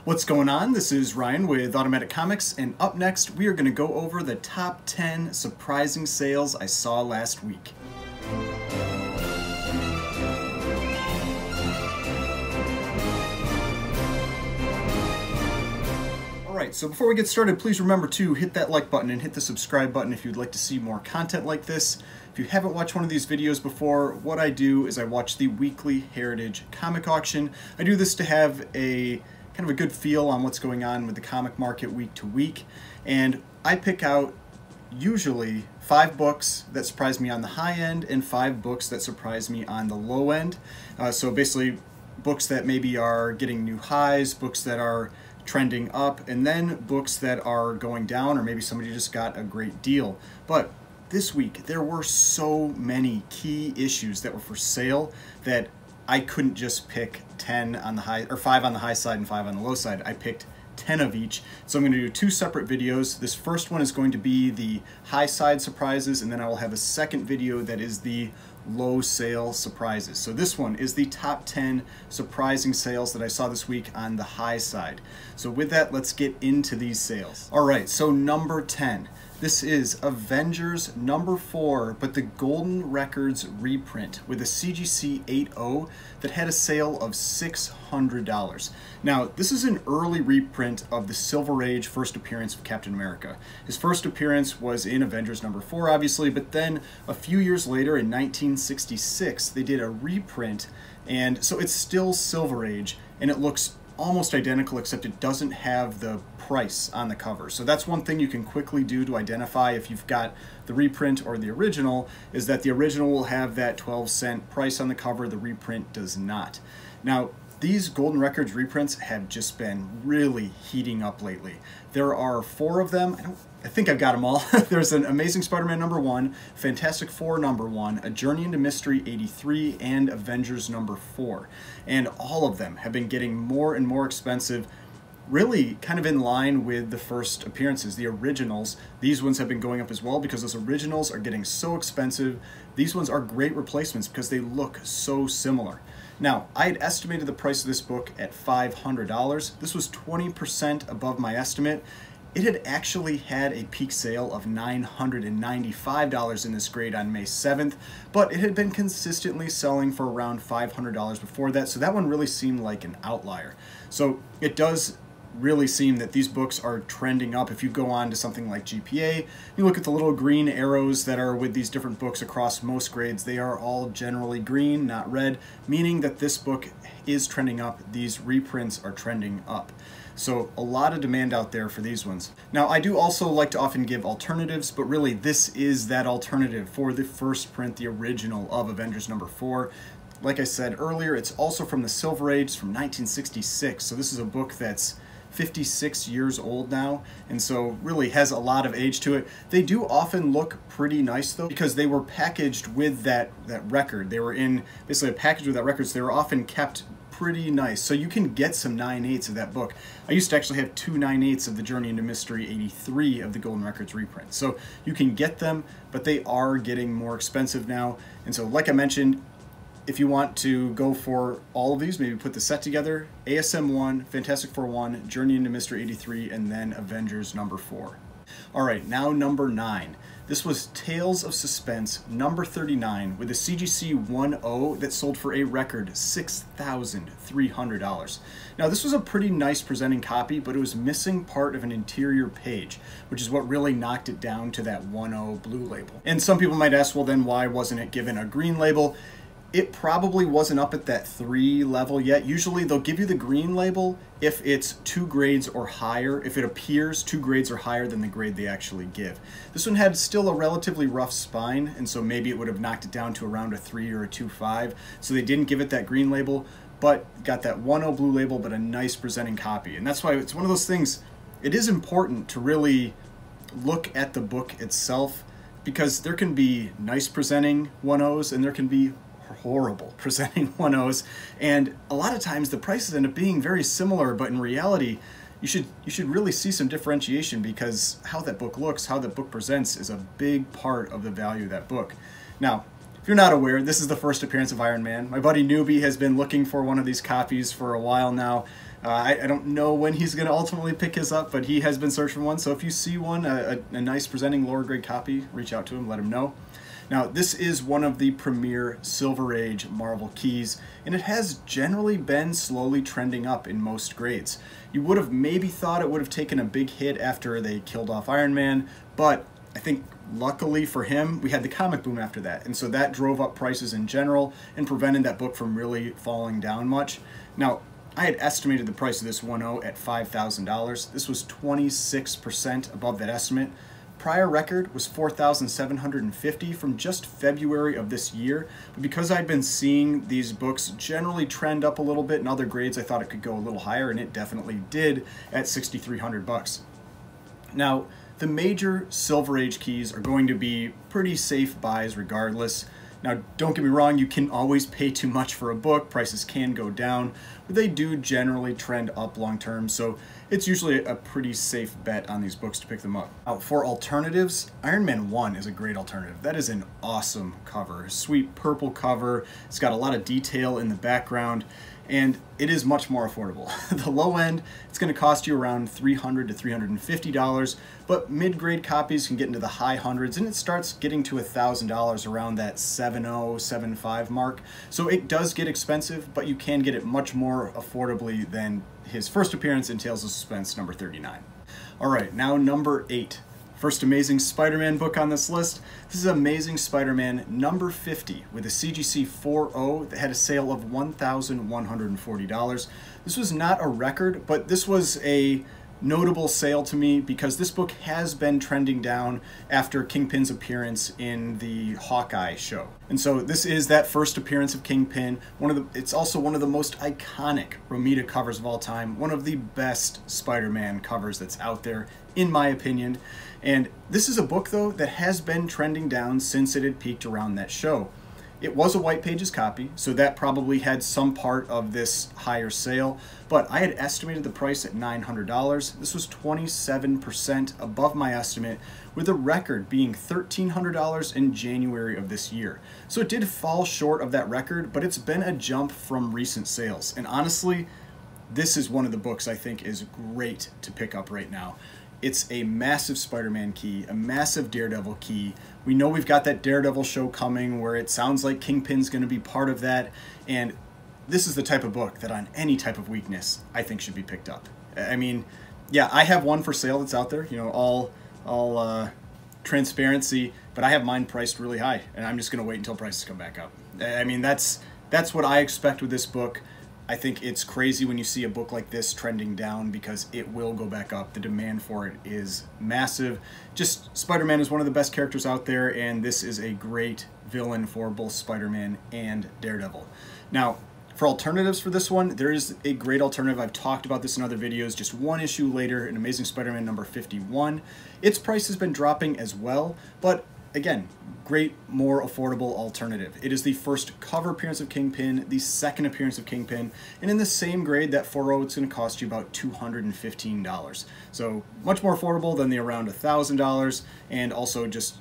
What's going on? This is Ryan with Automatic Comics, and up next we are going to go over the top 10 surprising sales I saw last week. Alright, so before we get started, please remember to hit that like button and hit the subscribe button if you'd like to see more content like this. If you haven't watched one of these videos before, what I do is I watch the weekly Heritage comic auction. I do this to have a kind of a good feel on what's going on with the comic market week to week, and I pick out usually 5 books that surprise me on the high end and 5 books that surprise me on the low end. So basically books that maybe are getting new highs, books that are trending up, and then books that are going down, or maybe somebody just got a great deal. But this week there were so many key issues that were for sale that I couldn't just pick 10 on the high, or 5 on the high side and 5 on the low side. I picked 10 of each. So I'm going to do 2 separate videos. This first one is going to be the high side surprises, and then I will have a second video that is the low sale surprises. So this one is the top 10 surprising sales that I saw this week on the high side. So with that, let's get into these sales. All right, so number 10. This is Avengers number 4, but the Golden Records reprint with a CGC 8.0 that had a sale of $600. Now, this is an early reprint of the Silver Age first appearance of Captain America. His first appearance was in Avengers number 4, obviously, but then a few years later in 1966, they did a reprint, and so it's still Silver Age, and it looks almost identical, except it doesn't have the price on the cover. So that's one thing you can quickly do to identify if you've got the reprint or the original, is that the original will have that 12-cent price on the cover, the reprint does not. Now, these Golden Records reprints have just been really heating up lately. There are 4 of them. I think I've got them all. There's an Amazing Spider-Man number 1, Fantastic Four number 1, A Journey into Mystery 83, and Avengers number 4. And all of them have been getting more and more expensive, really kind of in line with the first appearances, the originals. These ones have been going up as well because those originals are getting so expensive. These ones are great replacements because they look so similar. Now, I had estimated the price of this book at $500. This was 20% above my estimate. It had actually had a peak sale of $995 in this grade on May 7th, but it had been consistently selling for around $500 before that, so that one really seemed like an outlier. So it does really seem that these books are trending up. If you go on to something like GPA, you look at the little green arrows that are with these different books across most grades, they are all generally green, not red, meaning that this book is trending up. These reprints are trending up. So a lot of demand out there for these ones. Now, I do also like to often give alternatives, but really this is that alternative for the first print, the original of Avengers number 4. Like I said earlier, it's also from the Silver Age, from 1966. So this is a book that's 56 years old now, and so really has a lot of age to it. They do often look pretty nice though, because they were packaged with that record. They were in basically a package with that record, so they were often kept pretty nice. So you can get some 9/8 of that book. I used to actually have 2 9/8 of the Journey into Mystery 83 of the Golden Records reprint. So you can get them, but they are getting more expensive now. And so like I mentioned, if you want to go for all of these, maybe put the set together, ASM 1, Fantastic Four 1, Journey into Mystery 83, and then Avengers number 4. All right, now number 9. This was Tales of Suspense number 39 with a CGC 1.0 that sold for a record $6,300. Now this was a pretty nice presenting copy, but it was missing part of an interior page, which is what really knocked it down to that 1.0 blue label. And some people might ask, well then why wasn't it given a green label? It probably wasn't up at that 3 level yet. Usually they'll give you the green label if it's 2 grades or higher, if it appears 2 grades or higher than the grade they actually give. This one had still a relatively rough spine, and so maybe it would have knocked it down to around a 3 or a 2.5. So they didn't give it that green label, but got that 1.0 blue label, but a nice presenting copy. And that's why it's one of those things, it is important to really look at the book itself, because there can be nice presenting 1.0s and there can be horrible presenting 1.0s, and a lot of times the prices end up being very similar, but in reality you should really see some differentiation, because how that book looks, how that book presents is a big part of the value of that book. Now, if you're not aware, this is the first appearance of Iron Man. My buddy Newbie has been looking for one of these copies for a while now. I don't know when he's going to ultimately pick his up, but he has been searching for one. So if you see one, a nice presenting lower grade copy, reach out to him, let him know. Now, this is one of the premier Silver Age Marvel keys, and it has generally been slowly trending up in most grades. You would have maybe thought it would have taken a big hit after they killed off Iron Man, but I think luckily for him, we had the comic boom after that, and so that drove up prices in general and prevented that book from really falling down much. Now, I had estimated the price of this 1.0 at $5,000. This was 26% above that estimate. Prior record was $4,750 from just February of this year, but because I'd been seeing these books generally trend up a little bit in other grades, I thought it could go a little higher, and it definitely did at $6,300. Now, the major Silver Age keys are going to be pretty safe buys regardless. Now, don't get me wrong, you can always pay too much for a book, prices can go down, but they do generally trend up long term, so it's usually a pretty safe bet on these books to pick them up. Now, for alternatives, Iron Man 1 is a great alternative. That is an awesome cover, a sweet purple cover. It's got a lot of detail in the background, and it is much more affordable. The low end, it's going to cost you around $300 to $350, but mid-grade copies can get into the high hundreds, and it starts getting to $1,000 around that 7.0, 7.5 mark. So it does get expensive, but you can get it much more affordably than his first appearance in Tales of Suspense number 39. All right, now number 8. First Amazing Spider-Man book on this list. This is Amazing Spider-Man number 50 with a CGC 4.0 that had a sale of $1,140. This was not a record, but this was a notable sale to me because this book has been trending down after Kingpin's appearance in the Hawkeye show. And so this is that first appearance of Kingpin. It's also one of the most iconic Romita covers of all time, one of the best Spider-Man covers that's out there, in my opinion. And this is a book, though, that has been trending down since it had peaked around that show. It was a White Pages copy, so that probably had some part of this higher sale, but I had estimated the price at $900. This was 27% above my estimate, with the record being $1,300 in January of this year. So it did fall short of that record, but it's been a jump from recent sales. And honestly, this is one of the books I think is great to pick up right now. It's a massive Spider-Man key, a massive Daredevil key. We know we've got that Daredevil show coming where it sounds like Kingpin's going to be part of that, and this is the type of book that on any type of weakness I think should be picked up. I mean, yeah, I have one for sale that's out there, you know, all transparency, but I have mine priced really high, and I'm just going to wait until prices come back up. I mean, that's what I expect with this book. I think it's crazy when you see a book like this trending down because it will go back up. The demand for it is massive. Just Spider-Man is one of the best characters out there, and this is a great villain for both Spider-Man and Daredevil. Now, for alternatives for this one, there is a great alternative. I've talked about this in other videos. Just one issue later, in Amazing Spider-Man number 51. Its price has been dropping as well, but again, great, more affordable alternative. It is the first cover appearance of Kingpin, the second appearance of Kingpin, and in the same grade, that 4.0, it's going to cost you about $215. So much more affordable than the around $1,000, and also just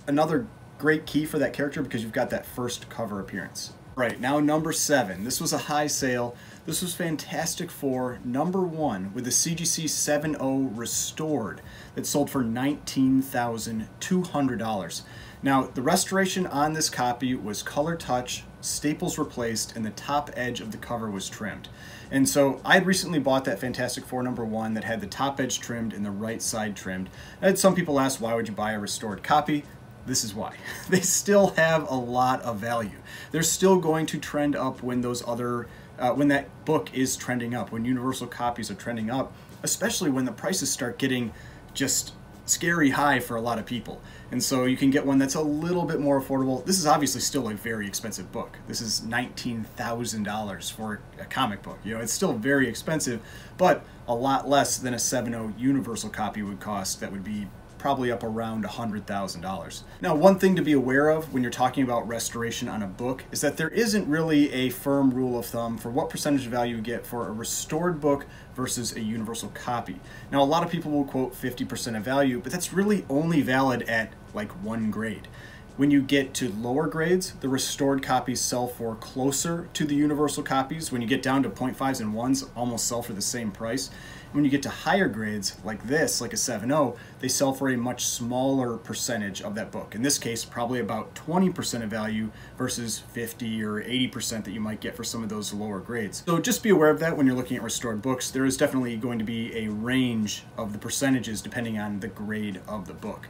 another great key for that character because you've got that first cover appearance. Right, now number 7. This was a high sale. This was Fantastic Four number 1 with the CGC 7.0 restored that sold for $19,200. Now, the restoration on this copy was color touch, staples replaced, and the top edge of the cover was trimmed. And so I had recently bought that Fantastic Four number 1 that had the top edge trimmed and the right side trimmed. I had some people ask, why would you buy a restored copy? This is why. They still have a lot of value. They're still going to trend up when those other, when that book is trending up, when Universal copies are trending up, especially when the prices start getting just scary high for a lot of people. And so you can get one that's a little bit more affordable. This is obviously still a very expensive book. This is $19,000 for a comic book. You know, it's still very expensive, but a lot less than a 7.0 Universal copy would cost. That would be probably up around $100,000. Now, one thing to be aware of when you're talking about restoration on a book is that there isn't really a firm rule of thumb for what percentage of value you get for a restored book versus a Universal copy. Now, a lot of people will quote 50% of value, but that's really only valid at like one grade. When you get to lower grades, the restored copies sell for closer to the universal copies. When you get down to 0.5s and 1s, almost sell for the same price. When you get to higher grades, like this, like a 7.0, they sell for a much smaller percentage of that book. In this case, probably about 20% of value versus 50 or 80% that you might get for some of those lower grades. So just be aware of that when you're looking at restored books. There is definitely going to be a range of the percentages depending on the grade of the book.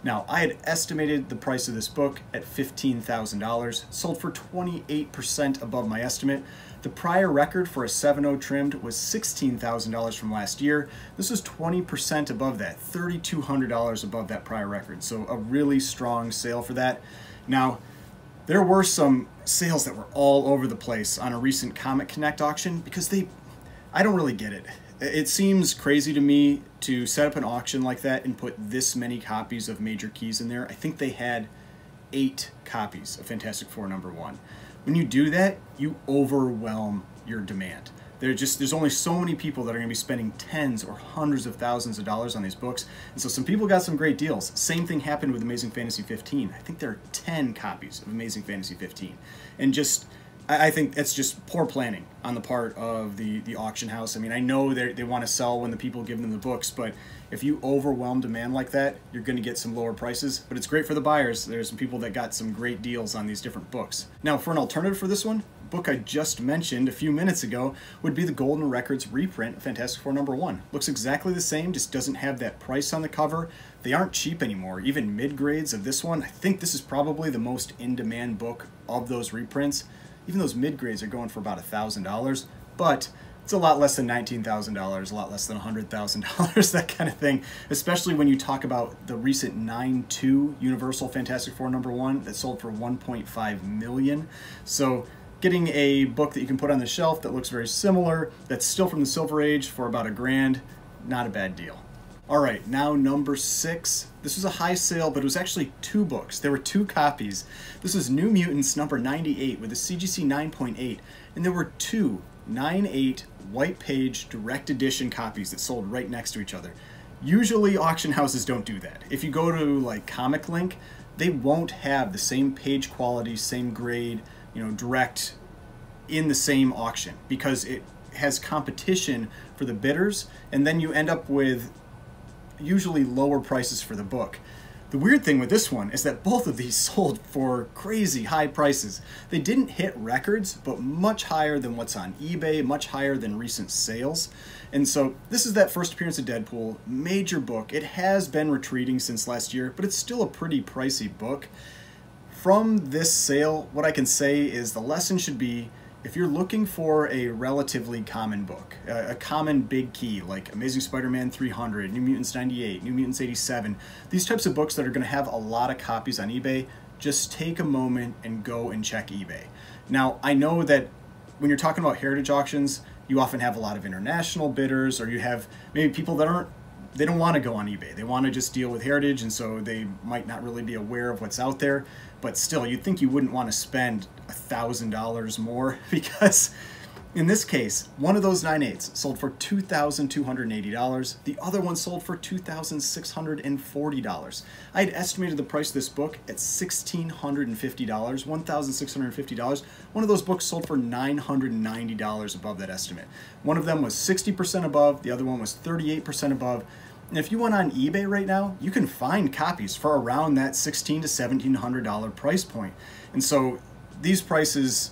Now, I had estimated the price of this book at $15,000, sold for 28% above my estimate. The prior record for a 7.0 trimmed was $16,000 from last year. This was 20% above that, $3,200 above that prior record. So a really strong sale for that. Now, there were some sales that were all over the place on a recent Comic Connect auction because I don't really get it. It seems crazy to me to set up an auction like that and put this many copies of Major Keys in there. I think they had 8 copies of Fantastic Four #1. When you do that, you overwhelm your demand. There's only so many people that are going to be spending tens or hundreds of thousands of dollars on these books. And so some people got some great deals. Same thing happened with Amazing Fantasy 15. I think there are 10 copies of Amazing Fantasy 15. And I think that's just poor planning on the part of the auction house. I mean, I know they want to sell when the people give them the books, but if you overwhelm demand like that, you're going to get some lower prices. But it's great for the buyers. There's some people that got some great deals on these different books. Now, for an alternative for this one, the book I just mentioned a few minutes ago would be the Golden Records reprint of Fantastic Four #1. Looks exactly the same, just doesn't have that price on the cover. They aren't cheap anymore. Even mid-grades of this one, I think this is probably the most in-demand book of those reprints. Even those mid-grades are going for about $1,000, but it's a lot less than $19,000, a lot less than $100,000, that kind of thing, especially when you talk about the recent 9.2 Universal Fantastic Four #1 that sold for $1.5 million. So getting a book that you can put on the shelf that looks very similar, that's still from the Silver Age for about $1,000, not a bad deal. All right, now number 6. This was a high sale, but it was actually 2 books. There were 2 copies. This was New Mutants #98 with a CGC 9.8, and there were 2 9.8 white page direct edition copies that sold right next to each other. Usually auction houses don't do that. If you go to like Comic Link, they won't have the same page quality, same grade, direct in the same auction because it has competition for the bidders, and then you end up with usually lower prices for the book. The weird thing with this one is that both of these sold for crazy high prices. They didn't hit records, but much higher than what's on eBay, much higher than recent sales. And so this is that first appearance of Deadpool, major book. It has been retreating since last year, but it's still a pretty pricey book. From this sale, what I can say is the lesson should be, if you're looking for a relatively common book, a common big key like Amazing Spider-Man 300, New Mutants 98, New Mutants 87, these types of books that are going to have a lot of copies on eBay, just take a moment and go and check eBay. Now, I know that when you're talking about heritage auctions, you often have a lot of international bidders, or you have maybe people that they don't want to go on eBay. They want to just deal with heritage, and so they might not really be aware of what's out there. But still, you'd think you wouldn't want to spend $1,000 more because in this case, one of those 9.8s sold for $2,280. The other one sold for $2,640. I had estimated the price of this book at $1,650, $1,650. One of those books sold for $990 above that estimate. One of them was 60% above, the other one was 38% above. And if you went on eBay right now, you can find copies for around that $1,600 to $1,700 price point. And so these prices,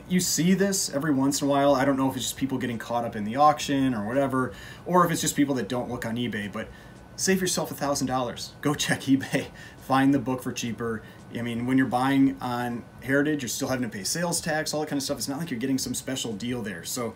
you see this every once in a while. I don't know if it's just people getting caught up in the auction or whatever, or if it's just people that don't look on eBay, but save yourself $1,000. Go check eBay, find the book for cheaper. I mean, when you're buying on Heritage, you're still having to pay sales tax, all that kind of stuff. It's not like you're getting some special deal there. So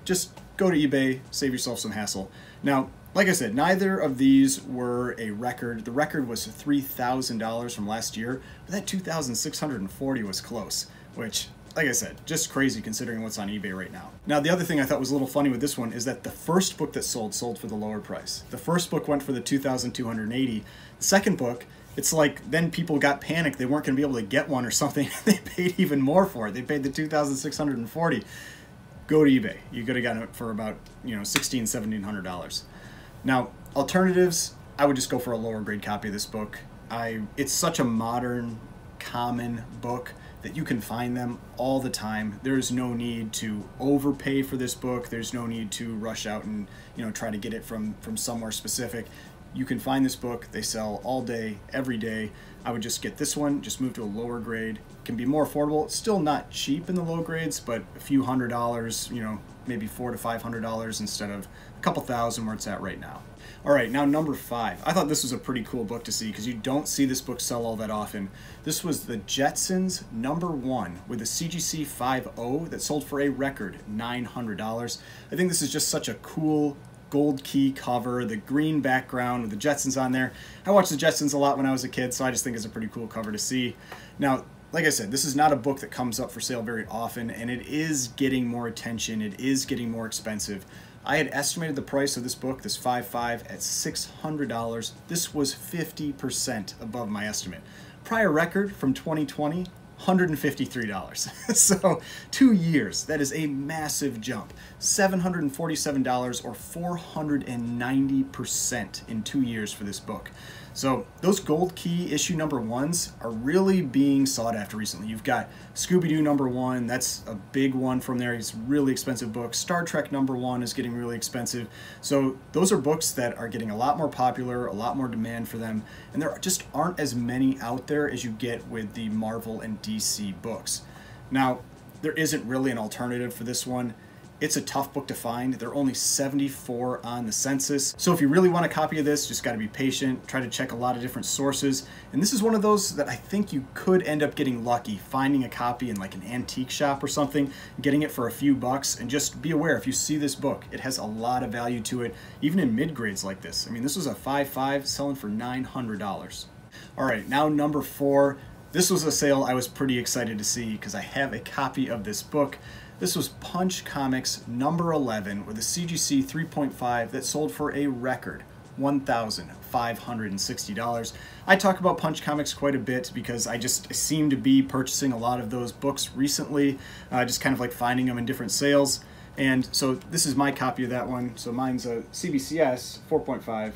just go to eBay, save yourself some hassle. Now, like I said, neither of these were a record. The record was $3,000 from last year, but that $2,640 was close, which, like I said, just crazy considering what's on eBay right now. Now, the other thing I thought was a little funny with this one is that the first book that sold for the lower price. The first book went for the $2,280. The second book, it's like then people got panicked. They weren't going to be able to get one or something. They paid even more for it. They paid the $2,640. Go to eBay. You could have gotten it for about $1,600, $1,700. Now, alternatives, I would just go for a lower grade copy of this book. It's such a modern, common book that you can find them all the time. There's no need to overpay for this book. There's no need to rush out and try to get it from somewhere specific. You can find this book. They sell all day, every day. I would just get this one, just move to a lower grade. It can be more affordable. It's still not cheap in the low grades, but a few $100s, maybe $400 to $500 instead of a couple thousand where it's at right now. All right, now number 5. I thought this was a pretty cool book to see because you don't see this book sell all that often. This was the Jetsons #1 with a CGC 5.0 that sold for a record $900. I think this is just such a cool gold key cover, the green background with the Jetsons on there. I watched the Jetsons a lot when I was a kid, so I just think it's a pretty cool cover to see. Now, like I said, this is not a book that comes up for sale very often, and it is getting more attention. It is getting more expensive. I had estimated the price of this book, this 5.5, at $600. This was 50% above my estimate. Prior record from 2020, $153. So 2 years, that is a massive jump. $747 or 490% in 2 years for this book. So those gold key issue #1s are really being sought after recently. You've got Scooby-Doo #1, that's a big one from there. It's a really expensive book. Star Trek #1 is getting really expensive. So those are books that are getting a lot more popular, a lot more demand for them, and there just aren't as many out there as you get with the Marvel and DC books. Now, there isn't really an alternative for this one. It's a tough book to find. There are only 74 on the census. So if you really want a copy of this, just got to be patient, try to check a lot of different sources. And this is one of those that I think you could end up getting lucky, finding a copy in like an antique shop or something, getting it for a few bucks, and just be aware if you see this book, it has a lot of value to it, even in mid-grades like this. I mean, this was a 5.5 selling for $900. All right, now number 4. This was a sale I was pretty excited to see because I have a copy of this book. This was Punch Comics #11 with a CGC 3.5 that sold for a record $1,560. I talk about Punch Comics quite a bit because I just seem to be purchasing a lot of those books recently, just kind of like finding them in different sales. And so this is my copy of that one. So mine's a CBCS 4.5,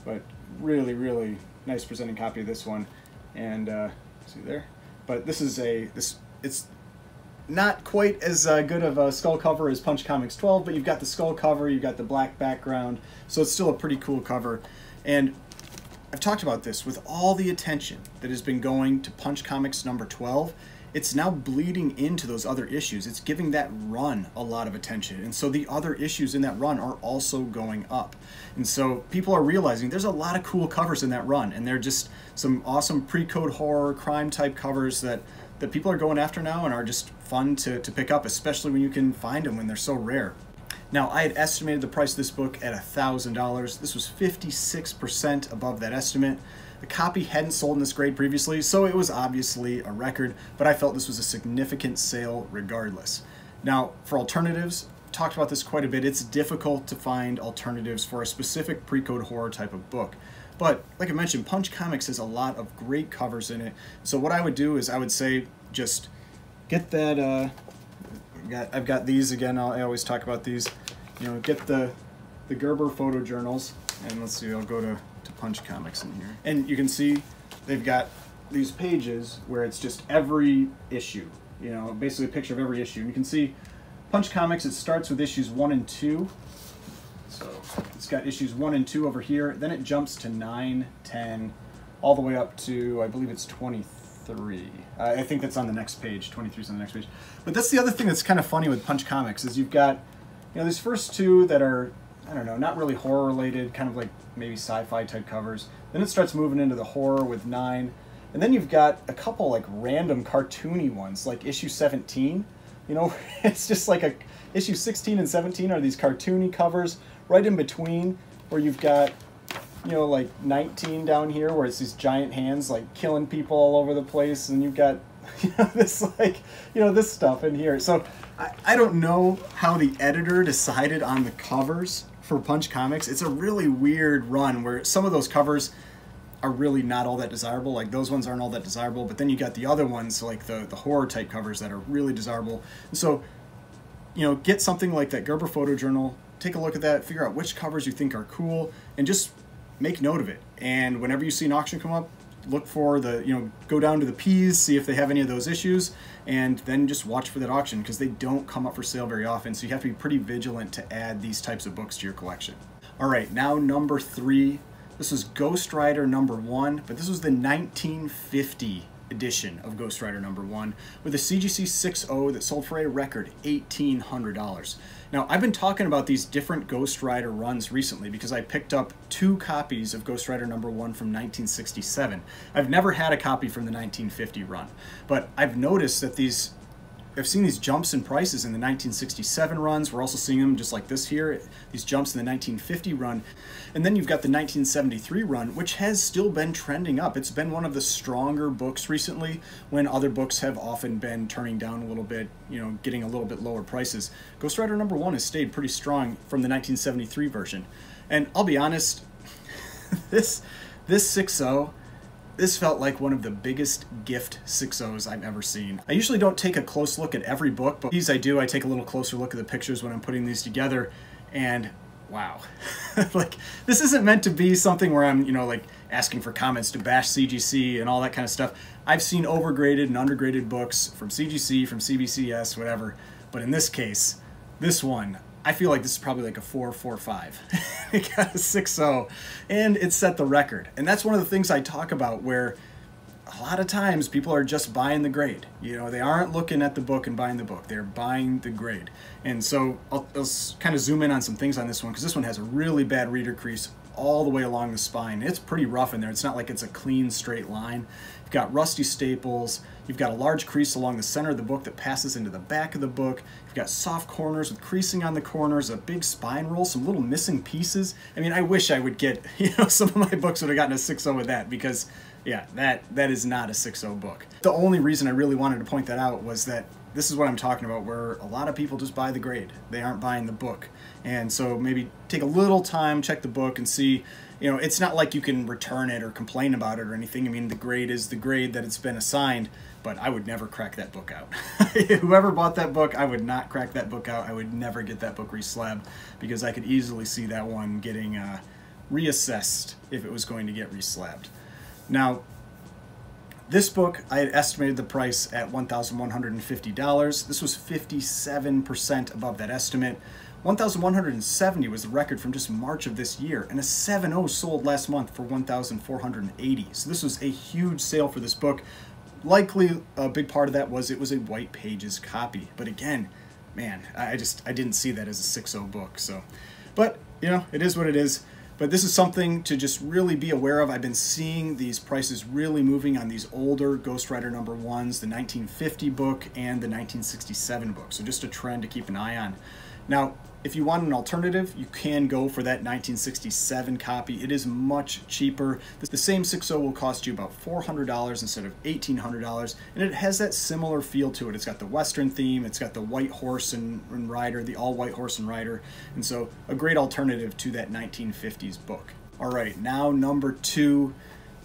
but really, really nice presenting copy of this one. And see there? But this is it's not quite as good of a skull cover as Punch Comics 12, but you've got the skull cover, you've got the black background, so it's still a pretty cool cover. And I've talked about this, with all the attention that has been going to Punch Comics #12, it's now bleeding into those other issues. It's giving that run a lot of attention, and so the other issues in that run are also going up. And so people are realizing there's a lot of cool covers in that run, and they're just some awesome pre-code horror, crime type covers that people are going after now and are just fun to pick up, especially when you can find them when they're so rare. Now, I had estimated the price of this book at $1,000. This was 56% above that estimate. The copy hadn't sold in this grade previously, so it was obviously a record, but I felt this was a significant sale regardless. Now, for alternatives, talked about this quite a bit. It's difficult to find alternatives for a specific pre-code horror type of book. But like I mentioned, Punch Comics has a lot of great covers in it. So what I would do is I would say just get that, I've got these again, I always talk about these, get the Gerber photojournals, and let's see, I'll go to Punch Comics in here. And you can see they've got these pages where it's just every issue, basically a picture of every issue. And you can see Punch Comics, it starts with issues 1 and 2. So it's got issues 1 and 2 over here, then it jumps to 9, 10, all the way up to, I believe it's 23. I think that's on the next page, 23 is on the next page. But that's the other thing that's kind of funny with Punch Comics, is you've got, these first 2 that are, I don't know, not really horror related, kind of like maybe sci-fi type covers. Then it starts moving into the horror with 9. And then you've got a couple like random cartoony ones, like issue 17. It's just like issue 16 and 17 are these cartoony covers. Right in between, where you've got, like 19 down here, where it's these giant hands like killing people all over the place, and you've got, this this stuff in here. So I don't know how the editor decided on the covers for Punch Comics. It's a really weird run where some of those covers are really not all that desirable. Like those ones aren't all that desirable, but then you got the other ones, like the horror type covers that are really desirable. And so, get something like that Gerber photojournal. Take a look at that, figure out which covers you think are cool, and just make note of it. And whenever you see an auction come up, look for go down to the P's, see if they have any of those issues, and then just watch for that auction, because they don't come up for sale very often. So you have to be pretty vigilant to add these types of books to your collection. All right, now number 3. This was Ghost Rider #1, but this was the 1950 edition of Ghost Rider #1 with a CGC 6.0 that sold for a record $1,800. Now, I've been talking about these different Ghost Rider runs recently because I picked up 2 copies of Ghost Rider #1 from 1967. I've never had a copy from the 1950 run, but I've noticed that I've seen these jumps in prices in the 1967 runs. We're also seeing them just like this here, these jumps in the 1950 run. And then you've got the 1973 run, which has still been trending up. It's been one of the stronger books recently, when other books have often been turning down a little bit, getting a little bit lower prices. Ghost Rider #1 has stayed pretty strong from the 1973 version. And I'll be honest, this 6.0, this felt like one of the biggest gift 6.0s I've ever seen. I usually don't take a close look at every book, but these I do. I take a little closer look at the pictures when I'm putting these together, and wow. Like, this isn't meant to be something where I'm, like asking for comments to bash CGC and all that kind of stuff. I've seen overgraded and undergraded books from CGC, from CBCS, whatever, but in this case, this one, I feel like this is probably like a 4.45. It got a 6.0, and it set the record. And that's one of the things I talk about, where a lot of times people are just buying the grade. They aren't looking at the book and buying the book. They're buying the grade. And so I'll kind of zoom in on some things on this one, because this one has a really bad reader crease all the way along the spine. It's pretty rough in there. It's not like it's a clean straight line. You've got rusty staples. You've got a large crease along the center of the book that passes into the back of the book. You've got soft corners with creasing on the corners, a big spine roll, some little missing pieces. I mean, I wish I would get, some of my books would have gotten a 6.0 with that, because yeah, that is not a 6.0 book. The only reason I really wanted to point that out was that this is what I'm talking about, where a lot of people just buy the grade. They aren't buying the book. And so maybe take a little time, check the book, and see, it's not like you can return it or complain about it or anything. I mean, the grade is the grade that it's been assigned, but I would never crack that book out. Whoever bought that book, I would not crack that book out. I would never get that book reslabbed, because I could easily see that one getting reassessed if it was going to get reslabbed. Now, this book, I had estimated the price at $1,150. This was 57% above that estimate. $1,170 was the record from just March of this year, and a 7.0 sold last month for $1,480. So this was a huge sale for this book. Likely a big part of that was it was a White Pages copy. But again, man, I didn't see that as a 6.0 book. So, but it is what it is. But this is something to just really be aware of. I've been seeing these prices really moving on these older Ghost Rider #1s, the 1950 book and the 1967 book. So just a trend to keep an eye on. Now, if you want an alternative, you can go for that 1967 copy. It is much cheaper. The same 6.0 will cost you about $400 instead of $1,800, and it has that similar feel to it. It's got the Western theme, it's got the white horse and rider, the all-white horse and rider, and so a great alternative to that 1950s book. All right, now number 2.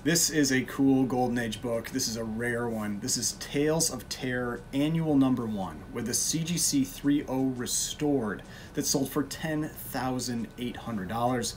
This is a cool Golden Age book. This is a rare one. This is Tales of Terror Annual #1 with a CGC 3.0 restored that sold for $10,800.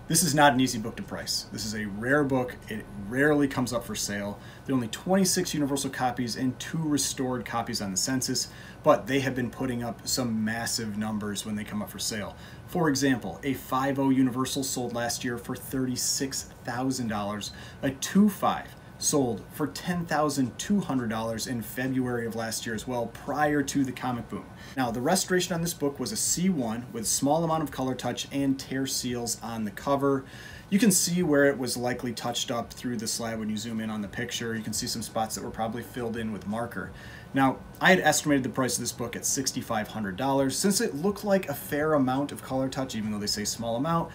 This is not an easy book to price. This is a rare book. It rarely comes up for sale. There are only 26 universal copies and 2 restored copies on the census, but they have been putting up some massive numbers when they come up for sale. For example, a 5.0 universal sold last year for $36,000. A 2.5 sold for $10,200 in February of last year as well, prior to the comic boom. Now, the restoration on this book was a C1 with a small amount of color touch and tear seals on the cover. You can see where it was likely touched up through the slab when you zoom in on the picture. You can see some spots that were probably filled in with marker. Now, I had estimated the price of this book at $6,500. Since it looked like a fair amount of color touch, even though they say small amount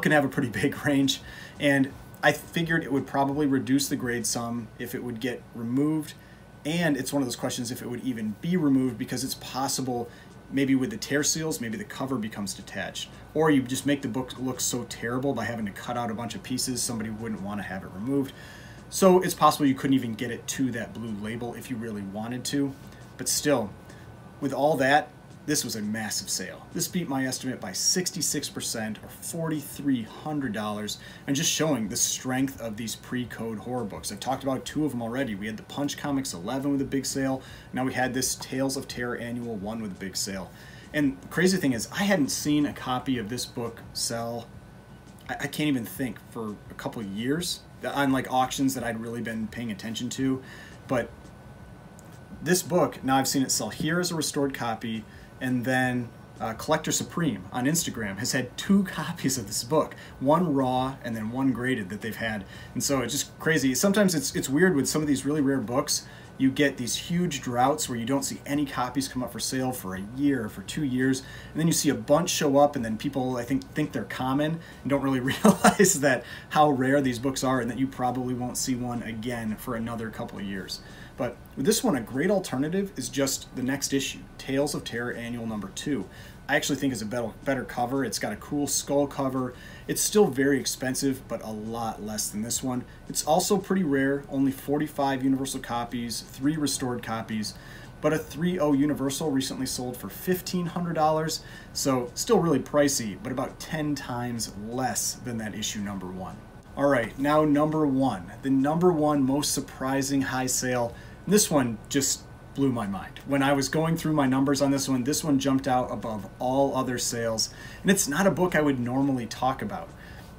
can have a pretty big range, and I figured it would probably reduce the grade some if it would get removed, and it's one of those questions if it would even be removed, because it's possible maybe with the tear seals, maybe the cover becomes detached, or you just make the book look so terrible by having to cut out a bunch of pieces, somebody wouldn't want to have it removed. So it's possible you couldn't even get it to that blue label if you really wanted to. But still, with all that, this was a massive sale. This beat my estimate by 66% or $4,300, and just showing the strength of these pre-code horror books. I've talked about 2 of them already. We had the Punch Comics 11 with a big sale. Now we had this Tales of Terror Annual 1 with a big sale. And the crazy thing is, I hadn't seen a copy of this book sell, I can't even think, for a couple of years on like auctions that I'd really been paying attention to. But this book, now I've seen it sell here as a restored copy, and then Collector Supreme on Instagram has had 2 copies of this book, one raw and then one graded that they've had. And so it's just crazy. Sometimes it's weird with some of these really rare books. You get these huge droughts where you don't see any copies come up for sale for a year or for 2 years, and then you see a bunch show up, and then people, I think they're common and don't really realize that how rare these books are, and that you probably won't see one again for another couple of years. But with this one, a great alternative is just the next issue, Tales of Terror Annual number 2. I actually think it's a better cover. It's got a cool skull cover. It's still very expensive, but a lot less than this one. It's also pretty rare, only 45 Universal copies, 3 restored copies, but a 3.0 Universal recently sold for $1,500, so still really pricey, but about 10 times less than that issue number 1. All right, now number 1, the number 1 most surprising high sale. This one just blew my mind. When I was going through my numbers on this one jumped out above all other sales, and it's not a book I would normally talk about.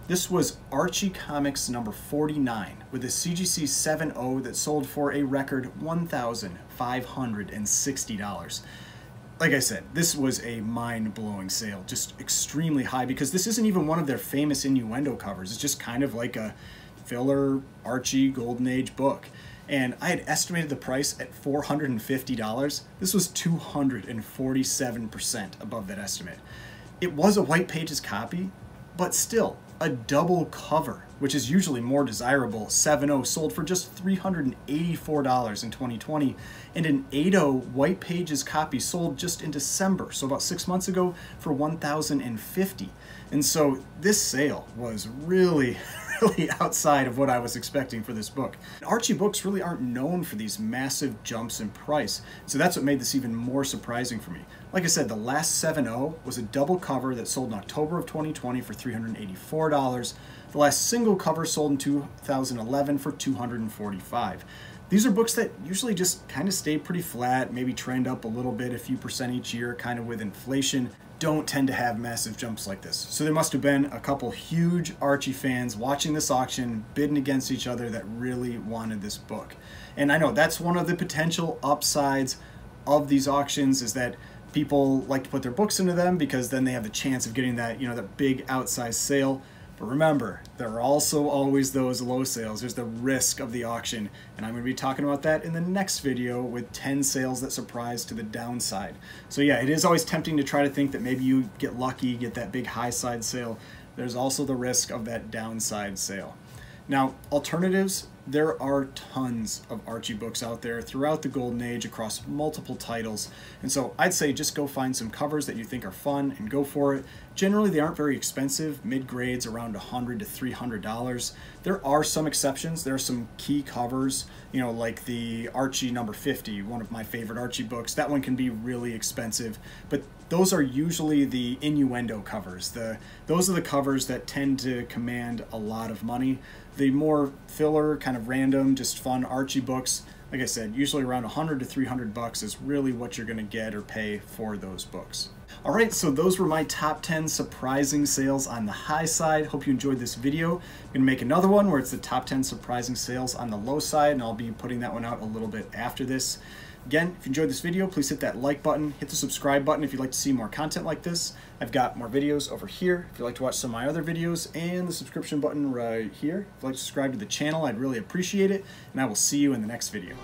This was Archie Comics number 49 with a CGC 7.0 that sold for a record $1,560. Like I said, this was a mind-blowing sale, just extremely high, because this isn't even one of their famous innuendo covers. It's just kind of like a filler Archie Golden Age book. And I had estimated the price at $450. This was 247% above that estimate. It was a white pages copy, but still, a double cover, which is usually more desirable, 7.0 sold for just $384 in 2020, and an 8.0 white pages copy sold just in December, so about 6 months ago, for $1,050. And so this sale was really outside of what I was expecting for this book. Archie books really aren't known for these massive jumps in price, so that's what made this even more surprising for me. Like I said, the last 7.0 was a double cover that sold in October of 2020 for $384. The last single cover sold in 2011 for $245. These are books that usually just kind of stay pretty flat, maybe trend up a little bit, a few percent each year, kind of with inflation. Don't tend to have massive jumps like this. So there must have been a couple huge Archie fans watching this auction, bidding against each other, that really wanted this book. And I know that's one of the potential upsides of these auctions, is that people like to put their books into them because then they have the chance of getting that, that big outsized sale. But remember, there are also always those low sales. There's the risk of the auction, and I'm going to be talking about that in the next video with 10 sales that surprise to the downside. So yeah, it is always tempting to try to think that maybe you get lucky, get that big high side sale. There's also the risk of that downside sale. Now, alternatives, there are tons of Archie books out there throughout the Golden Age across multiple titles, and so I'd say just go find some covers that you think are fun and go for it. Generally, they aren't very expensive, mid-grades around $100 to $300. There are some exceptions. There are some key covers, like the Archie number 50, one of my favorite Archie books. That one can be really expensive, but those are usually the innuendo covers. Those are the covers that tend to command a lot of money. The more filler, kind of random, just fun Archie books, like I said, usually around $100 to $300 is really what you're going to get or pay for those books. All right, so those were my top 10 surprising sales on the high side. Hope you enjoyed this video. I'm going to make another one where it's the top 10 surprising sales on the low side, and I'll be putting that one out a little bit after this. Again, if you enjoyed this video, please hit that like button, hit the subscribe button if you'd like to see more content like this. I've got more videos over here if you'd like to watch some of my other videos, and the subscription button right here. If you'd like to subscribe to the channel, I'd really appreciate it, and I will see you in the next video.